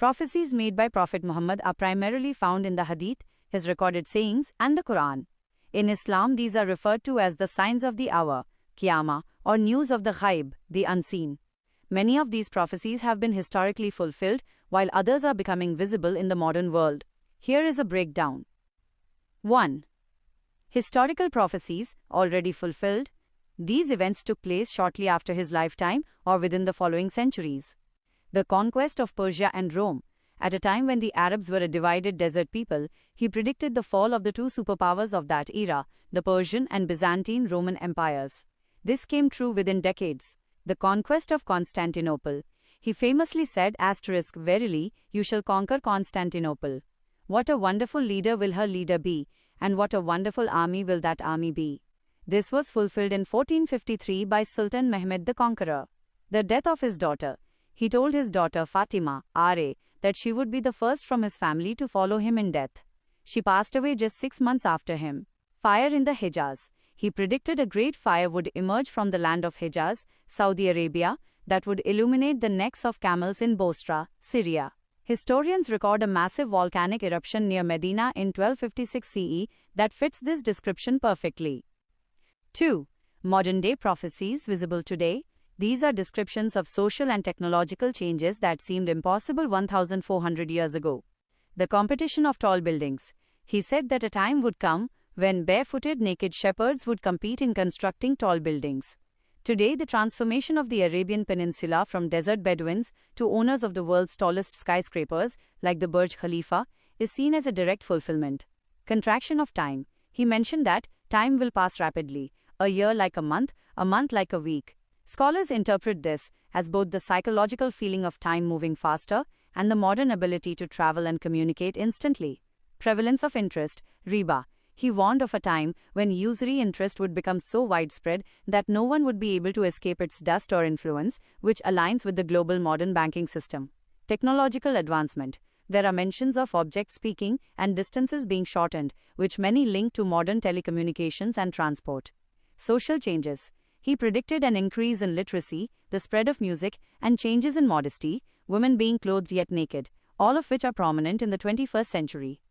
Prophecies made by Prophet Muhammad are primarily found in the Hadith, his recorded sayings, and the Quran. In Islam, these are referred to as the signs of the hour, Qiyamah, or news of the Ghaib, the unseen. Many of these prophecies have been historically fulfilled, while others are becoming visible in the modern world. Here is a breakdown. 1. Historical prophecies, already fulfilled. These events took place shortly after his lifetime or within the following centuries. The conquest of Persia and Rome. At a time when the Arabs were a divided desert people, he predicted the fall of the two superpowers of that era, the Persian and Byzantine Roman empires. This came true within decades. The conquest of Constantinople. He famously said, "Verily, you shall conquer Constantinople. What a wonderful leader will her leader be, and what a wonderful army will that army be." This was fulfilled in 1453 by Sultan Mehmed the Conqueror. The death of his daughter. He told his daughter Fatima, R.A., that she would be the first from his family to follow him in death. She passed away just 6 months after him. Fire in the Hijaz. He predicted a great fire would emerge from the land of Hijaz, Saudi Arabia, that would illuminate the necks of camels in Bosra, Syria. Historians record a massive volcanic eruption near Medina in 1256 CE that fits this description perfectly. 2. Modern-day prophecies visible today. These are descriptions of social and technological changes that seemed impossible 1,400 years ago. The competition of tall buildings. He said that a time would come when barefooted naked shepherds would compete in constructing tall buildings. Today, the transformation of the Arabian Peninsula from desert Bedouins to owners of the world's tallest skyscrapers, like the Burj Khalifa, is seen as a direct fulfillment. Contraction of time. He mentioned that time will pass rapidly, a year like a month like a week. Scholars interpret this as both the psychological feeling of time moving faster and the modern ability to travel and communicate instantly. Prevalence of interest, riba. He warned of a time when usury interest would become so widespread that no one would be able to escape its dust or influence, which aligns with the global modern banking system. Technological advancement. There are mentions of objects speaking and distances being shortened, which many link to modern telecommunications and transport. Social changes. He predicted an increase in literacy, the spread of music, and changes in modesty, women being clothed yet naked, all of which are prominent in the 21st century.